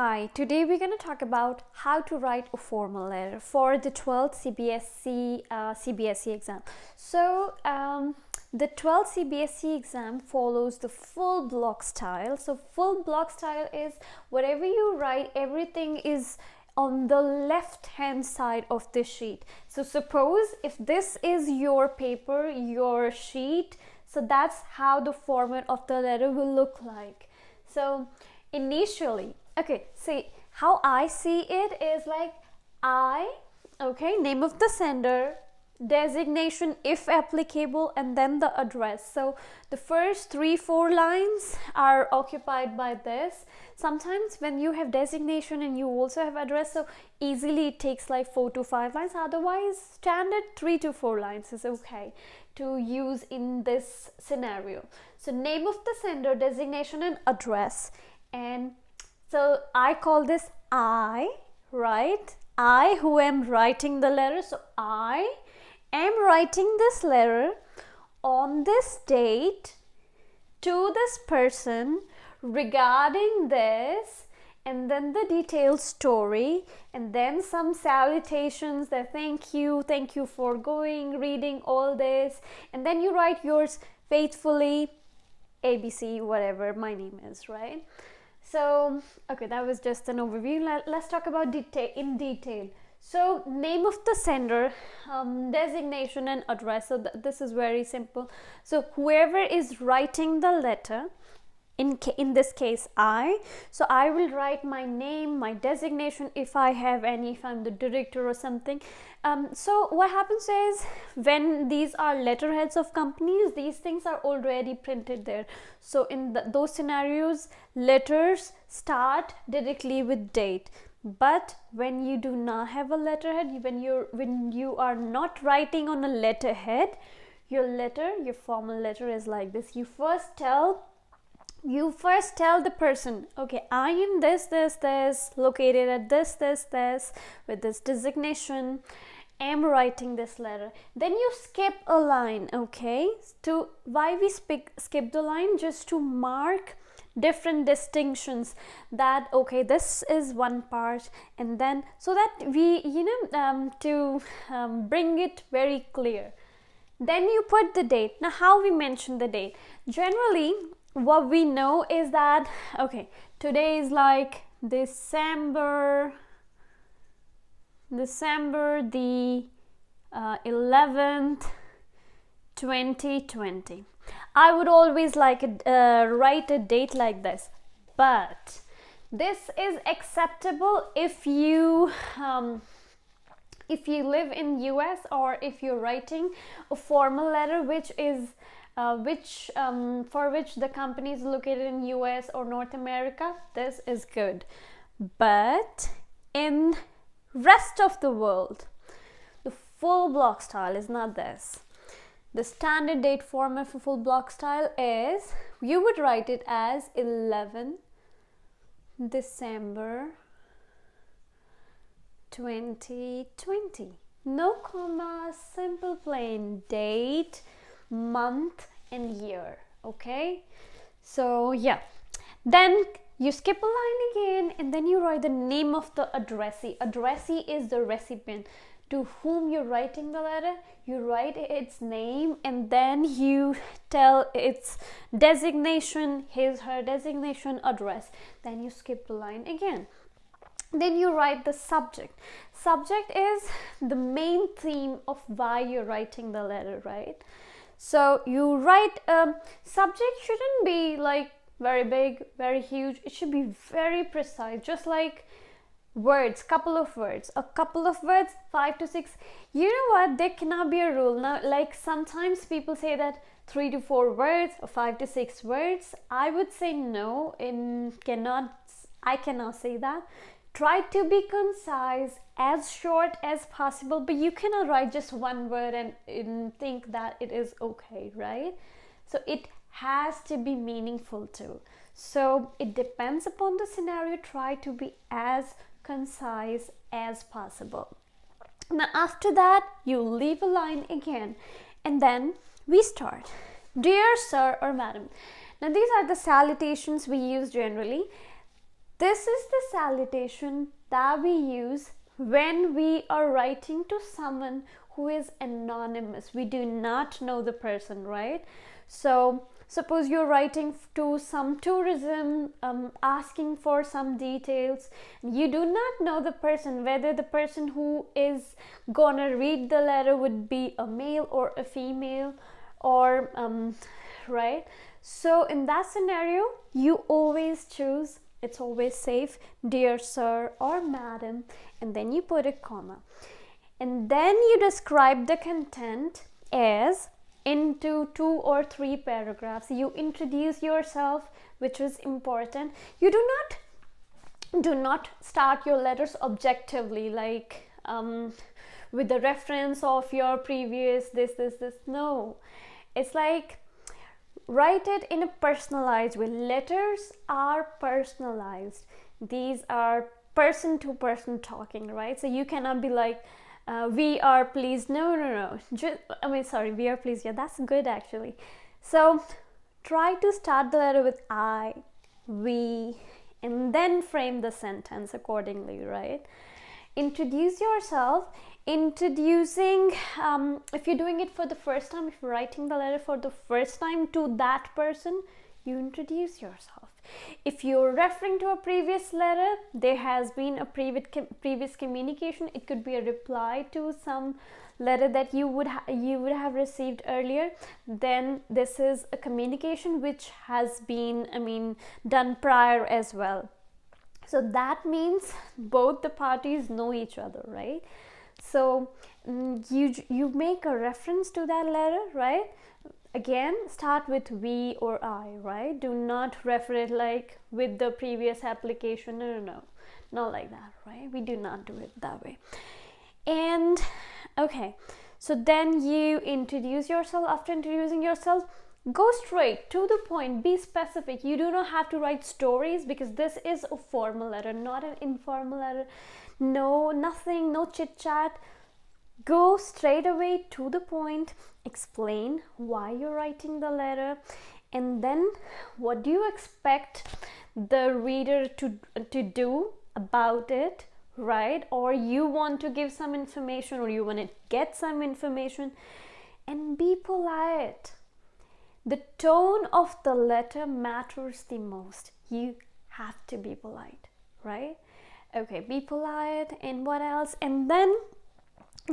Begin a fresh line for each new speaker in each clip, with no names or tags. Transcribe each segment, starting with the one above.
Hi, today we're going to talk about how to write a formal letter for the 12th CBSE exam. So, the 12th CBSE exam follows the full block style. So, full block style is whatever you write, everything is on the left hand side of the sheet. So, suppose if this is your paper, your sheet, so that's how the format of the letter will look like. So, initially, okay, see how I see it is like name of the sender, designation if applicable, and then the address. So the first 3-4 lines are occupied by this. Sometimes when you have designation and you also have address, so easily it takes like 4 to 5 lines. Otherwise, standard 3 to 4 lines is okay to use in this scenario. So name of the sender, designation, and address. And so I call this I, right? I who am writing the letter. So I am writing this letter on this date to this person regarding this, and then the detailed story, and then some salutations that thank you for reading all this, and then you write yours faithfully, ABC, whatever my name is, right? So, okay, that was just an overview. Let's talk about in detail. So, name of the sender, designation, and address. So, this is very simple. So, whoever is writing the letter, in this case I, so I will write my name, my designation if I have any, if I'm the director or something. So what happens is when these are letterheads of companies, these things are already printed there. So in those scenarios, letters start directly with date. But when you do not have a letterhead, when you are not writing on a letterhead, your formal letter is like this. You first tell the person, okay, I am this, located at this, with this designation, am writing this letter. Then you skip a line, okay? Why we skip the line? Just to mark different distinctions that, okay, this is one part, and then so that we, bring it very clear. Then you put the date. Now, how we mention the date? Generally, what we know is that, okay, today is like December the 11th, 2020. I would always write a date like this, but this is acceptable if you live in US, or if you're writing a formal letter for which the company is located in US or North America. This is good. But in rest of the world, the full block style is not this. The standard date format for full block style is, you would write it as 11 December 2020. No comma, simple plain date, month, and year. Okay, so yeah, then you skip a line again, and then you write the name of the addressee. Addressee is the recipient to whom you're writing the letter. You write its name, and then you tell its designation, her designation, address. Then you skip the line again. Then you write the subject. Subject is the main theme of why you're writing the letter, right? So you write, subject shouldn't be like very big, very huge. It should be very precise, just like words, a couple of words, 5 to 6. You know what, there cannot be a rule. Now, like sometimes people say that 3 to 4 words or 5 to 6 words. I would say no, I cannot say that. Try to be concise, as short as possible, but you cannot write just one word and think that it is okay, right? So it has to be meaningful too. So it depends upon the scenario. Try to be as concise as possible. Now after that, you leave a line again, and then we start. Dear sir or madam. Now these are the salutations we use generally. This is the salutation that we use when we are writing to someone who is anonymous. We do not know the person, right? So suppose you're writing to some tourism, asking for some details. You do not know the person, whether the person who is gonna read the letter would be a male or a female, or right? So in that scenario, you always choose, it's always safe, dear sir or madam, and then you put a comma. And then you describe the content as into 2 or 3 paragraphs. You introduce yourself, which is important. You do not start your letters objectively, like with the reference of your previous this. No, it's like write it in a personalized way. Letters are personalized. These are person to person talking, right? So you cannot be like, we are pleased. No. We are pleased. Yeah, that's good actually. So try to start the letter with I, we, and then frame the sentence accordingly, right? Introduce yourself. Introducing, if you're doing it for the first time, if you're writing the letter for the first time to that person, you introduce yourself. If you're referring to a previous letter, there has been a previous communication. It could be a reply to some letter that you would have received earlier. Then this is a communication which has been, done prior as well. So that means both the parties know each other, right? So you make a reference to that letter, right? Again, start with we or I, right? Do not refer it like with the previous application. No, not like that, right? We do not do it that way. And okay, so then you introduce yourself. After introducing yourself, go straight to the point, be specific. You do not have to write stories, because this is a formal letter, not an informal letter. No, nothing, no chit chat. Go straight away to the point. Explain why you're writing the letter, and then what do you expect the reader to do about it, right? Or you want to give some information, or you want to get some information, and be polite. The tone of the letter matters the most. You have to be polite, right? Okay, be polite. And what else? And then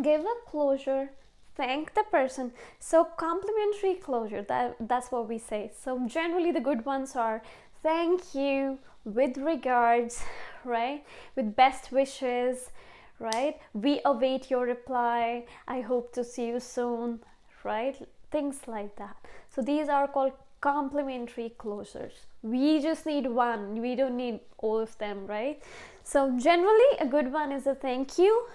give a closure. Thank the person. So complimentary closure, that's what we say. So generally the good ones are thank you, with regards, right? With best wishes, right? We await your reply. I hope to see you soon, right? Things like that. So these are called complimentary closures. We just need one. We don't need all of them, right? So generally a good one is a thank you,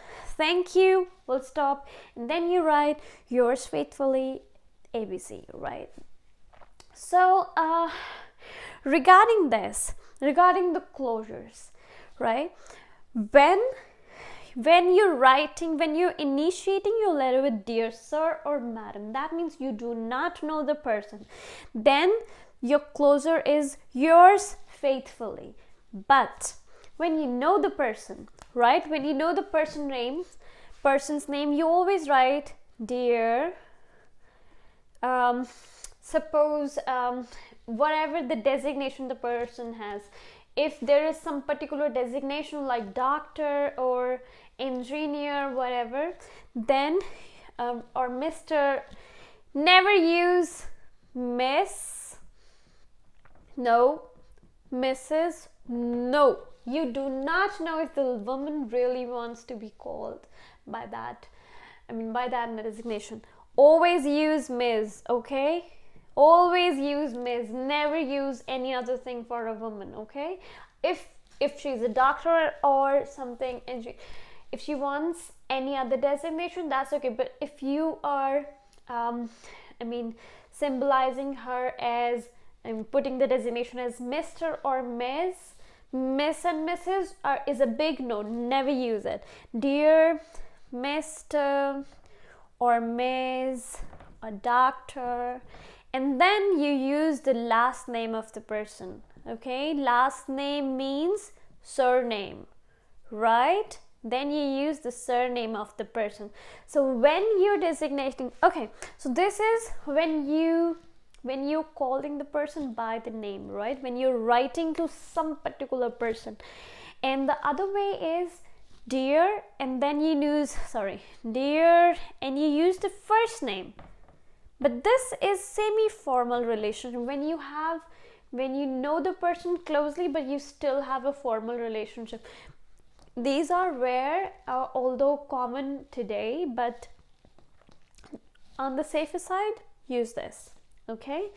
full stop, and then you write yours faithfully, ABC, right? So regarding the closures, right? When you're initiating your letter with dear sir or madam, that means you do not know the person. Then your closure is yours faithfully. But when you know the person, right? When you know the person's name, you always write dear, suppose whatever the designation the person has. If there is some particular designation like doctor or engineer, whatever, then or Mr. Never use Miss, no, Mrs. No. You do not know if the woman really wants to be called by that, by that designation. Always use Ms, okay? Always use Ms. Never use any other thing for a woman, okay? If she's a doctor or something, and if she wants any other designation, that's okay. But if you are, symbolizing her as, putting the designation as Mr. or Ms, Miss and Mrs. is a big no. Never use it. Dear Mr. or Ms. or doctor, and then you use the last name of the person. Okay, last name means surname, right? Then you use the surname of the person. So when you're designating, okay, so this is when you're calling the person by the name, right? When you're writing to some particular person. And the other way is dear, and then you use dear, and you use the first name. But this is semi-formal relationship, when you know the person closely but you still have a formal relationship. These are rare, although common today, but on the safer side, use this, okay?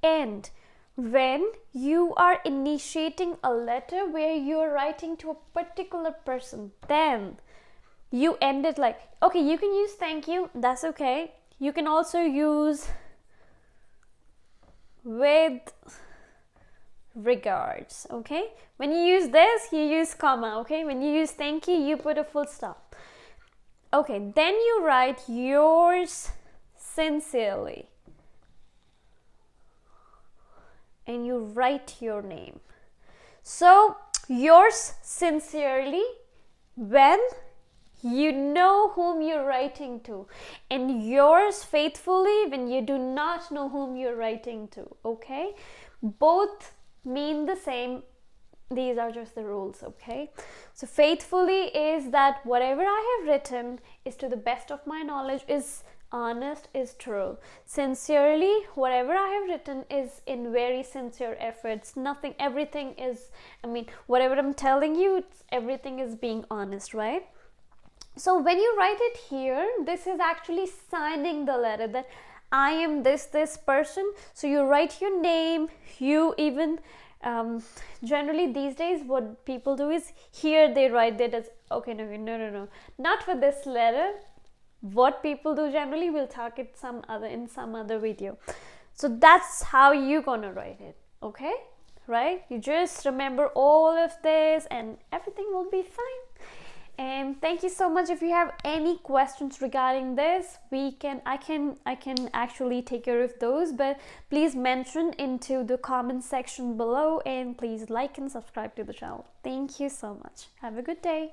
And when you are initiating a letter where you're writing to a particular person, then you end it like, okay, you can use thank you, that's okay. You can also use with regards, okay? When you use this, you use comma, okay? When you use thank you, you put a full stop. Okay, then you write yours sincerely. And you write your name. So, yours sincerely when you know whom you're writing to, and yours faithfully when you do not know whom you're writing to, okay? Both mean the same. These are just the rules, okay? So faithfully is that whatever I have written is to the best of my knowledge, is honest, is true. Sincerely, whatever I have written is in very sincere efforts. Nothing, everything is, whatever I'm telling you, everything is being honest, right? So when you write it here, this is actually signing the letter that I am this person. So you write your name. You even generally these days what people do is here they write that as, okay, no, not for this letter. What people do generally, will talk it in some other video. So that's how you're gonna write it, okay? Right? You just remember all of this and everything will be fine. And thank you so much. If you have any questions regarding this, I can actually take care of those, but please mention into the comment section below, and please like and subscribe to the channel. Thank you so much. Have a good day.